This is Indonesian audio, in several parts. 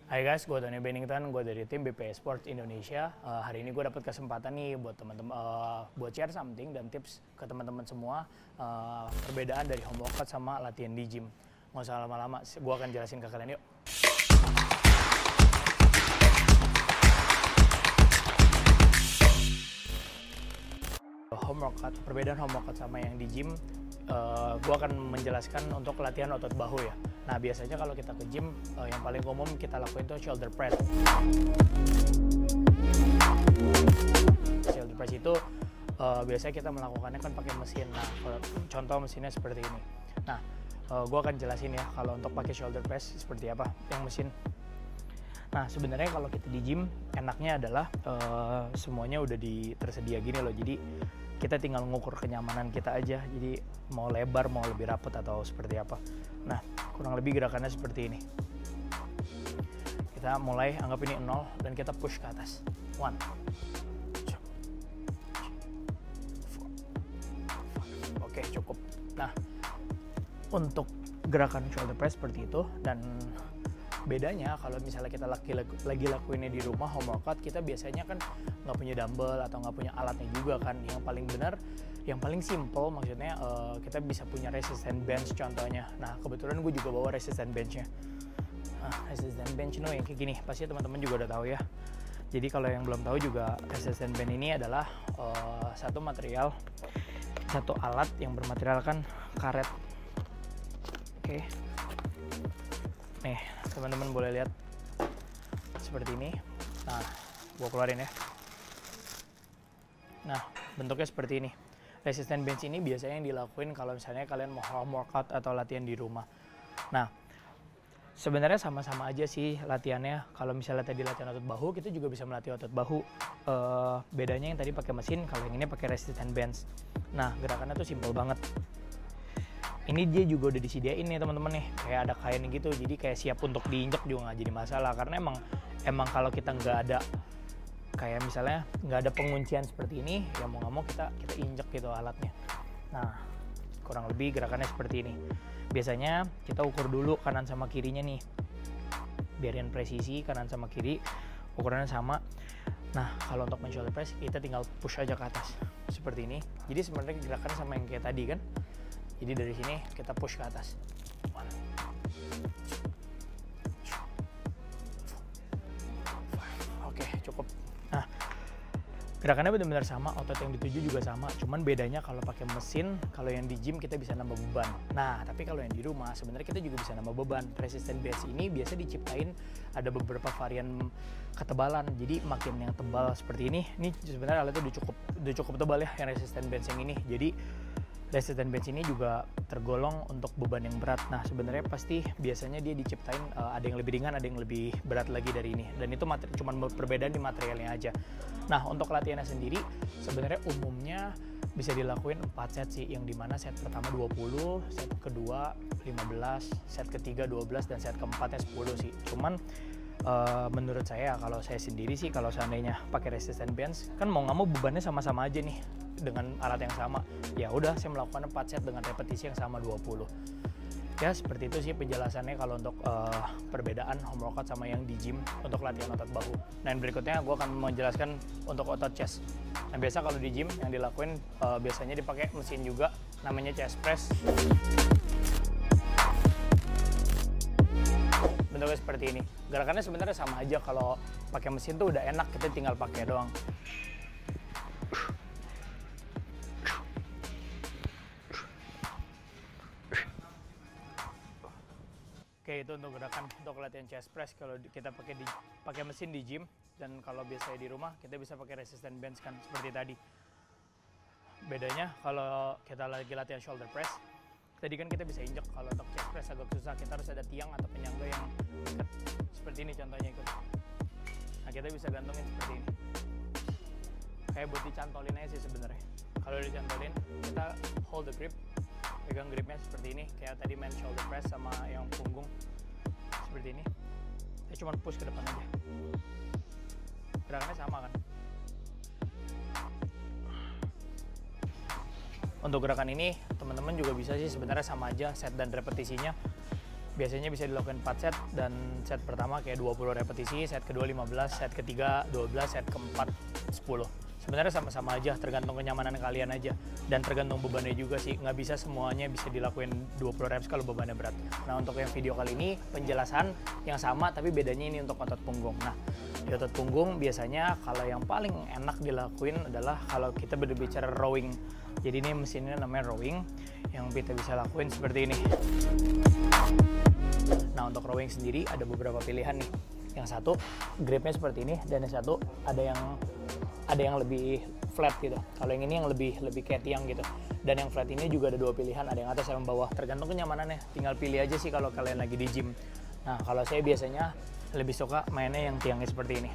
Hai guys, gue Tony Bennington, gue dari tim BPS Sports Indonesia. Hari ini gue dapat kesempatan nih buat teman-teman buat share something dan tips ke teman-teman semua perbedaan dari home workout sama latihan di gym. Nggak usah lama-lama, gue akan jelasin ke kalian yuk. Home workout, perbedaan home workout sama yang di gym, gue akan menjelaskan untuk latihan otot bahu ya. Nah biasanya kalau kita ke gym, yang paling umum kita lakuin itu shoulder press. Shoulder press itu biasanya kita melakukannya kan pakai mesin. Nah contoh mesinnya seperti ini. Nah gue akan jelasin ya kalau untuk pakai shoulder press seperti apa yang mesin. Nah sebenarnya kalau kita di gym enaknya adalah semuanya udah tersedia gini loh. Jadi kita tinggal ngukur kenyamanan kita aja. Jadi mau lebar, mau lebih rapet atau seperti apa. Nah kurang lebih gerakannya seperti ini. Kita mulai anggap ini 0 dan kita push ke atas. 1, 2, 3, 4, 5. Oke cukup. Nah untuk gerakan shoulder press seperti itu, dan bedanya kalau misalnya kita lagi lakuinnya di rumah home workout, kita biasanya kan nggak punya dumbbell atau nggak punya alatnya juga kan. Yang paling benar, yang paling simple maksudnya kita bisa punya resistance bench contohnya. Nah kebetulan gue juga bawa resistance benchnya. Resistance bench yang kayak gini pasti teman-teman juga udah tahu ya. Jadi kalau yang belum tahu juga, resistance bench ini adalah satu alat yang bermaterialkan karet. Oke. Nih teman-teman boleh lihat seperti ini. Nah gue keluarin ya. Nah bentuknya seperti ini. Resistance bench ini biasanya yang dilakuin kalau misalnya kalian mau home workout atau latihan di rumah. Nah sebenarnya sama-sama aja sih latihannya. Kalau misalnya tadi latihan otot bahu, kita juga bisa melatih otot bahu. Bedanya yang tadi pakai mesin, kalau yang ini pakai resistance bench. Nah gerakannya tuh simple banget. Ini dia juga udah disediain nih teman-teman nih, kayak ada kain gitu, jadi kayak siap untuk diinjek juga nggak jadi masalah. Karena emang kalau kita nggak ada kayak misalnya nggak ada penguncian seperti ini, ya mau nggak mau kita injek gitu alatnya. Nah kurang lebih gerakannya seperti ini. Biasanya kita ukur dulu kanan sama kirinya nih, biarin presisi kanan sama kiri ukurannya sama. Nah kalau untuk shoulder press kita tinggal push aja ke atas seperti ini. Jadi sebenarnya gerakan sama yang kayak tadi kan. Jadi dari sini kita push ke atas. 1, 2, 3, 4, 5. Oke, cukup. Nah, gerakannya benar-benar sama, otot yang dituju juga sama. Cuman bedanya kalau pakai mesin, kalau yang di gym kita bisa nambah beban. Nah, tapi kalau yang di rumah sebenarnya kita juga bisa nambah beban. Resistance bench ini biasa diciptain ada beberapa varian ketebalan. Jadi makin yang tebal seperti ini sebenarnya alatnya udah cukup tebal ya yang resistance bench yang ini. Jadi resistance bench ini juga tergolong untuk beban yang berat. Nah sebenarnya pasti biasanya dia diciptain ada yang lebih ringan, ada yang lebih berat lagi dari ini. Dan itu cuma perbedaan di materialnya aja. Nah untuk latihannya sendiri sebenarnya umumnya bisa dilakuin 4 set sih. Yang dimana set pertama 20, set kedua 15, set ketiga 12, dan set keempatnya 10 sih. Cuman menurut saya kalau saya sendiri sih, kalau seandainya pakai resistance bench kan mau nggak mau bebannya sama-sama aja nih dengan alat yang sama, ya udah saya melakukan 4 set dengan repetisi yang sama 20. Ya seperti itu sih penjelasannya kalau untuk perbedaan home workout sama yang di gym untuk latihan otot bahu. Dan berikutnya gue akan menjelaskan untuk otot chest. Nah biasa kalau di gym yang dilakuin biasanya dipakai mesin juga, namanya chest press. Bentuknya seperti ini. Gerakannya sebenarnya sama aja, kalau pakai mesin tuh udah enak, kita tinggal pakai doang. Oke, itu untuk gerakan untuk latihan chest press kalau kita pakai mesin di gym. Dan kalau biasanya di rumah kita bisa pakai resistance bench kan seperti tadi. Bedanya kalau kita lagi latihan shoulder press, tadi kan kita bisa injek. Kalau untuk chest press agak susah, kita harus ada tiang atau penyangga yang dekat seperti ini contohnya ikut. Nah kita bisa gantungin seperti ini, kayak buat dicantolin aja sih sebenarnya. Kalau dicantolin kita hold the grip, pegang gripnya seperti ini, kayak tadi main shoulder press sama yang punggung seperti ini. Kita cuma push ke depan aja, gerakannya sama kan. Untuk gerakan ini teman-teman juga bisa sih sebenarnya sama aja set dan repetisinya. Biasanya bisa dilakukan 4 set, dan set pertama kayak 20 repetisi, set kedua 15, set ketiga 12, set keempat 10. Sebenarnya sama-sama aja, tergantung kenyamanan kalian aja, dan tergantung bebannya juga sih. Nggak bisa semuanya bisa dilakuin 20 reps kalau bebannya berat. Nah, untuk yang video kali ini penjelasan yang sama, tapi bedanya ini untuk otot punggung. Nah, di otot punggung biasanya kalau yang paling enak dilakuin adalah kalau kita berbicara rowing. Jadi ini mesinnya namanya rowing, yang kita bisa lakuin seperti ini. Nah, untuk rowing sendiri ada beberapa pilihan nih. Yang satu gripnya seperti ini, dan yang satu ada yang lebih flat gitu. Kalau yang ini yang lebih kayak tiang gitu. Dan yang flat ini juga ada dua pilihan, ada yang atas sama bawah. Tergantung kenyamanannya. Tinggal pilih aja sih kalau kalian lagi di gym. Nah, kalau saya biasanya lebih suka mainnya yang tiangnya seperti ini.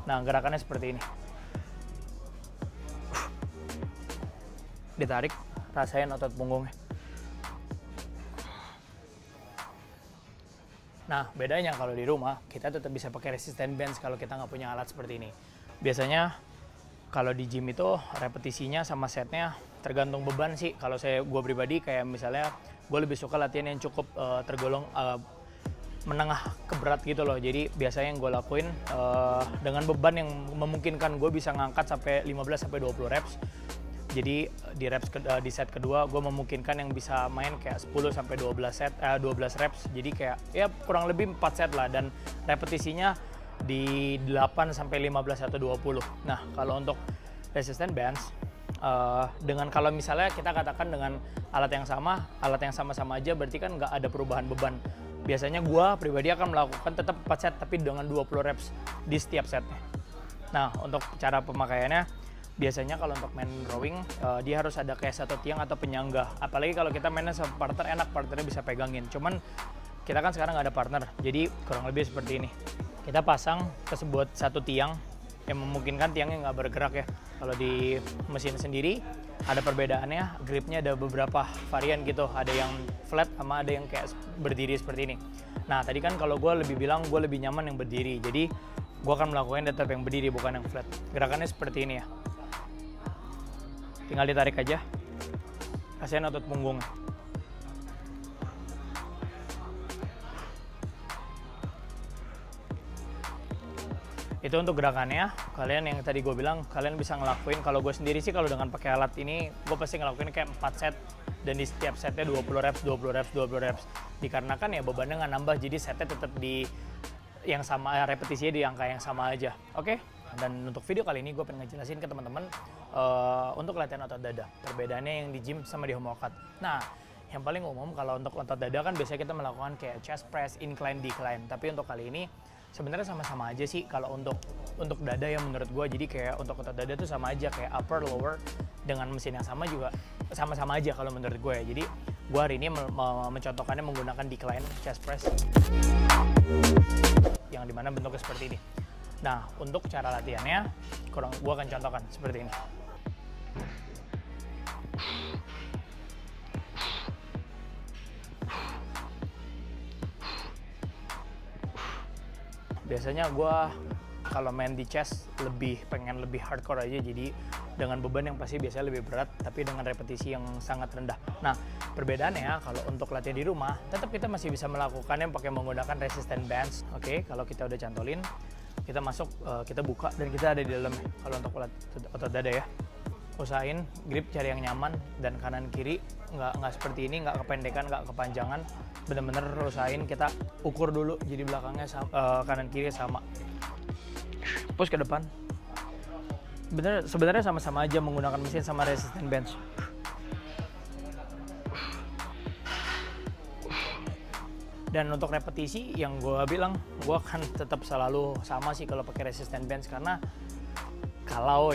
Nah, gerakannya seperti ini. Ditarik, rasain otot punggungnya. Nah, bedanya kalau di rumah, kita tetap bisa pakai resistance bands kalau kita nggak punya alat seperti ini. Biasanya, kalau di gym itu repetisinya sama setnya tergantung beban sih. Kalau gue pribadi kayak misalnya, gue lebih suka latihan yang cukup tergolong menengah ke berat gitu loh. Jadi biasanya yang gue lakuin dengan beban yang memungkinkan gue bisa ngangkat sampai 15-20 reps. Jadi di set kedua gue memungkinkan yang bisa main kayak 10-12 reps. Jadi kayak ya kurang lebih 4 set lah, dan repetisinya di 8-15 atau 20. Nah, kalau untuk resistance bands dengan kalau misalnya kita katakan dengan alat yang sama-sama aja, berarti kan nggak ada perubahan beban. Biasanya gue pribadi akan melakukan tetap 4 set tapi dengan 20 reps di setiap setnya. Nah, untuk cara pemakaiannya, biasanya kalau untuk main rowing, dia harus ada kayak satu tiang atau penyangga. Apalagi kalau kita mainnya sama partner, enak, partnernya bisa pegangin. Cuman kita kan sekarang nggak ada partner, jadi kurang lebih seperti ini. Kita pasang ke sebuah satu tiang yang memungkinkan tiangnya nggak bergerak ya. Kalau di mesin sendiri ada perbedaannya, gripnya ada beberapa varian gitu. Ada yang flat sama ada yang kayak berdiri seperti ini. Nah, tadi kan kalau gue lebih bilang gue lebih nyaman yang berdiri, jadi gue akan melakukan tetap yang berdiri, bukan yang flat. Gerakannya seperti ini ya. Tinggal ditarik aja, rasain otot punggung. Itu untuk gerakannya. Kalian yang tadi gue bilang, kalian bisa ngelakuin. Kalau gue sendiri sih kalau dengan pakai alat ini, gue pasti ngelakuin kayak 4 set. Dan di setiap setnya 20 reps. Dikarenakan ya bebannya nggak nambah, jadi setnya tetap di yang sama, repetisinya di angka yang sama aja. Oke? Dan untuk video kali ini gue pengen ngejelasin ke teman-teman untuk latihan otot dada. Perbedaannya yang di gym sama di home workout. Nah, yang paling umum kalau untuk otot dada kan biasanya kita melakukan kayak chest press, incline, decline. Tapi untuk kali ini sebenarnya sama-sama aja sih kalau untuk dada ya menurut gue. Jadi kayak untuk otot dada tuh sama aja kayak upper, lower dengan mesin yang sama juga sama-sama aja kalau menurut gue ya. Jadi gue hari ini mencontohkannya menggunakan decline chest press yang dimana bentuknya seperti ini. Nah, untuk cara latihannya, gue akan contohkan seperti ini. Biasanya gue kalau main di chest pengen lebih hardcore aja, jadi dengan beban yang pasti biasanya lebih berat, tapi dengan repetisi yang sangat rendah. Nah, perbedaannya kalau untuk latihan di rumah, tetap kita masih bisa melakukannya pakai menggunakan resistance bands. Oke, kalau kita udah cantolin, kita masuk, kita buka, dan kita ada di dalam. Kalau untuk otot dada ya, usahain grip cari yang nyaman, dan kanan kiri nggak seperti ini, nggak kependekan, nggak kepanjangan. Bener-bener usahain kita ukur dulu, jadi belakangnya kanan kiri sama. Push ke depan. Sebenarnya sama-sama aja menggunakan mesin sama resistance bench. Dan untuk repetisi yang gue bilang, gue akan tetap selalu sama sih kalau pakai resistance bench, karena kalau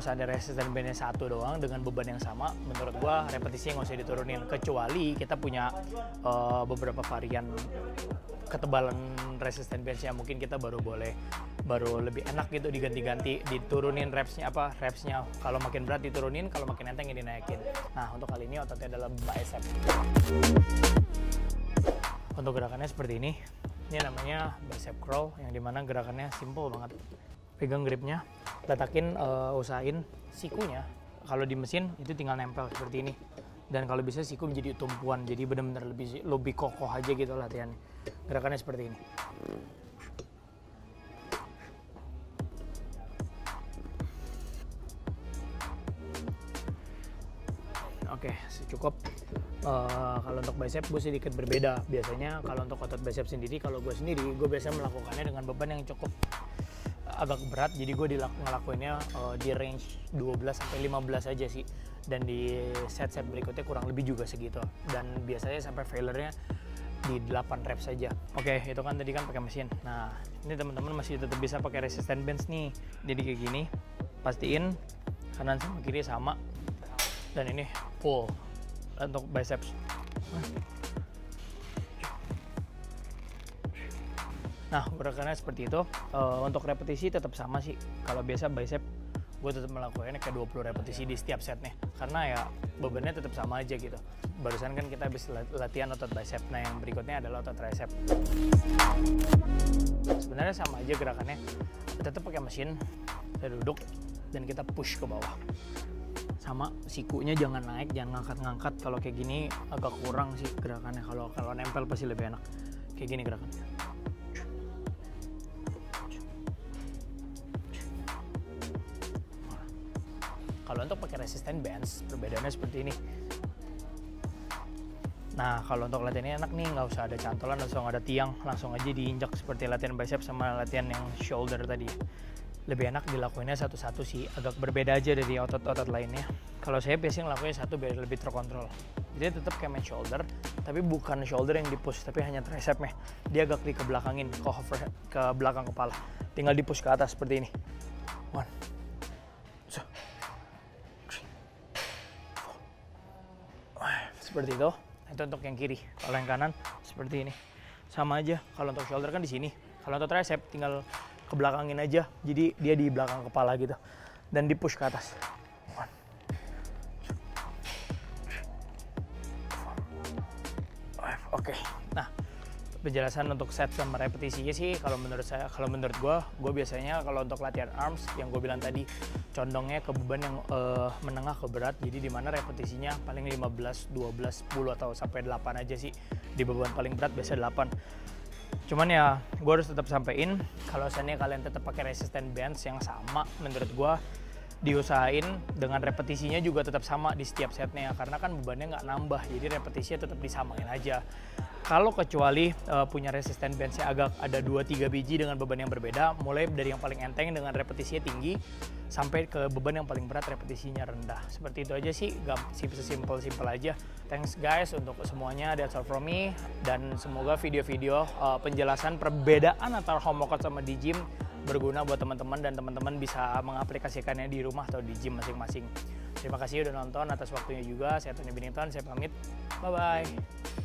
seandainya resistance bandnya satu doang dengan beban yang sama, menurut gue repetisinya nggak usah diturunin, kecuali kita punya beberapa varian ketebalan resistance bench yang mungkin kita baru lebih enak gitu diganti-ganti, diturunin repsnya kalau makin berat diturunin, kalau makin enteng ya dinaikin. Nah, untuk kali ini ototnya adalah bicep. Untuk gerakannya seperti ini namanya bicep curl, yang dimana gerakannya simple banget. Pegang gripnya, letakin, usahain sikunya. Kalau di mesin itu tinggal nempel seperti ini, Dan kalau bisa siku menjadi tumpuan, jadi benar-benar lebih kokoh aja gitu latihannya. Gerakannya seperti ini. Oke, cukup. Kalau untuk bicep gue sedikit berbeda. Biasanya kalau untuk otot bicep sendiri, kalau gue sendiri, gue biasanya melakukannya dengan beban yang cukup agak berat. Jadi gue ngelakuinnya di range 12-15 aja sih. Dan di set-set berikutnya kurang lebih juga segitu. Dan biasanya sampai failure-nya di 8 reps saja. Oke, itu kan tadi kan pakai mesin. Nah, ini teman-teman masih tetap bisa pakai resistance bands nih. Jadi kayak gini, pastiin kanan sama kiri sama. Dan ini full untuk biceps. Nah, gerakannya seperti itu. Untuk repetisi tetap sama sih. Kalau biasa bicep gue tetap melakukannya kayak 20 repetisi di setiap setnya, karena ya bebannya tetap sama aja gitu. Barusan kan kita habis latihan otot bicep, nah yang berikutnya adalah otot tricep. Sebenarnya sama aja gerakannya, tetap pakai mesin. Kita duduk dan kita push ke bawah. Sama sikunya jangan naik, jangan ngangkat-ngangkat. Kalau kayak gini agak kurang sih gerakannya. Kalau nempel pasti lebih enak. Kayak gini gerakannya. Kalau untuk pakai resistance bands, perbedaannya seperti ini. Nah, kalau untuk latihan ini enak nih, nggak usah ada cantolan, langsung ada tiang, langsung aja diinjak seperti latihan bicep sama latihan yang shoulder tadi. Lebih enak dilakuinnya satu-satu sih, agak berbeda aja dari otot-otot lainnya. Kalau saya biasanya ngelakuinnya satu biar lebih terkontrol. Jadi tetap kayak main shoulder, tapi bukan shoulder yang di-push, tapi hanya tricepnya. Dia agak dikebelakangin, ke belakang kepala. Tinggal di-push ke atas seperti ini. 1, 2, 3, 4. Seperti itu. Itu untuk yang kiri. Kalau yang kanan seperti ini. Sama aja. Kalau untuk shoulder kan di sini. Kalau untuk tricep tinggal kebelakangin aja. Jadi dia di belakang kepala gitu. Dan di push ke atas. 1, 2, 3, 4. Oke. Nah, penjelasan untuk set sama repetisinya sih kalau menurut gue biasanya kalau untuk latihan arms yang gue bilang tadi condongnya ke beban yang menengah ke berat, jadi dimana repetisinya paling 15, 12, 10 atau sampai 8 aja sih. Di beban paling berat biasa 8. Cuman ya gue harus tetap sampein kalau misalnya kalian tetap pakai resistance bands yang sama, menurut gue diusahain dengan repetisinya juga tetap sama di setiap setnya, karena kan bebannya nggak nambah, jadi repetisinya tetap disamain aja. Kalau kecuali punya resistance bands-nya agak ada 2-3 biji dengan beban yang berbeda, mulai dari yang paling enteng dengan repetisinya tinggi sampai ke beban yang paling berat repetisinya rendah. Seperti itu aja sih, simple aja. Thanks guys untuk semuanya, that's all from me. Dan semoga video-video penjelasan perbedaan antara home workout sama di gym berguna buat teman-teman dan teman-teman bisa mengaplikasikannya di rumah atau di gym masing-masing. Terima kasih udah nonton, atas waktunya juga. Saya Tony Binnington, saya pamit. Bye-bye.